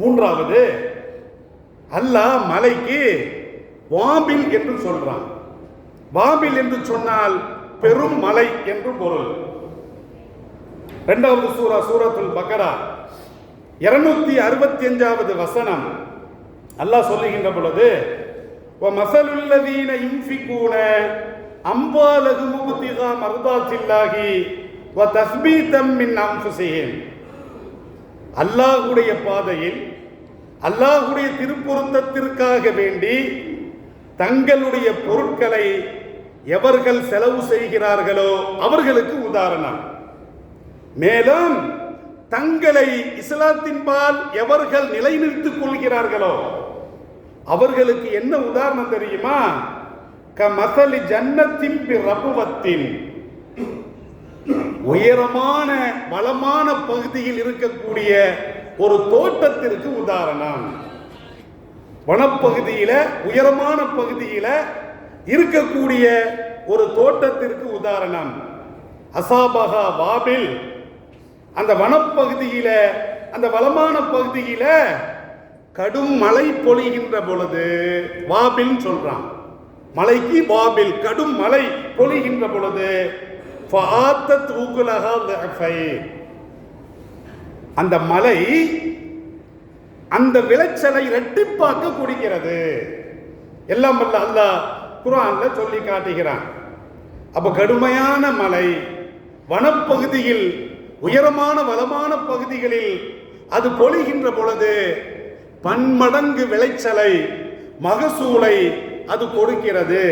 மூன்றாவது, அல்லாஹ் மலைக்கு வாபில் என்று சொல்றான். வாபில் என்று சொன்னால் பெரும் மலை என்று பொருள். இரண்டாவது சூரா சூரத்துல் பக்கரா 265வது வசனம் அல்லாஹ் சொல்லுகின்ற பொழுது, வமஸலுல் லதீன யுன்ஃபிகூன அம்வாலஹும் இப்திகா மர்தாத்தில்லாஹி வ தஸ்பீதம் மின் அன்ஃபுஸிஹிம். அல்லாஹ்வுடைய பாதையில் அல்லாஹ்வுடைய திருப்பொருத்தத்திற்காக வேண்டி தங்களுடைய பொருட்களை எவர்கள் செலவு செய்கிறார்களோ அவர்களுக்கு உதாரணம். மேலும் தங்களை இஸ்லாத்தின்பால் எவர்கள் நிலைநிறுத்திக் கொள்கிறார்களோ அவர்களுக்கு என்ன உதாரணம் தெரியுமா? கமஸலி ஜன்னத்தின் பிரபுவத்தின், உயரமான வளமான பகுதியில் இருக்கக்கூடிய ஒரு தோட்டத்திற்கு உதாரணம். வனப்பகுதியில உயரமான பகுதியில இருக்கக்கூடிய ஒரு தோட்டத்திற்கு உதாரணம். அசாபகா வாபில், அந்த வனப்பகுதியில அந்த வளமான பகுதியில கடும் மழை பொழிகின்ற பொழுது, வாபில் சொல்றான், மலைக்கு வாபில், கடும் மழை பொழிகின்ற பொழுது அந்த மலை அந்த விளைச்சலை இரட்டிப்பாக்க குடிக்கிறது. எல்லாம் வல்ல அல்லாஹ் குர்ஆன்ல சொல்லி காட்டுகிறான். அப்ப கடுமையான மழை வனப்பகுதியில் உயரமான வளமான பகுதிகளில் அது பொழிகின்ற பொழுது பன்மடங்கு விளைச்சலை மகசூலை அது கொடுக்கிறது.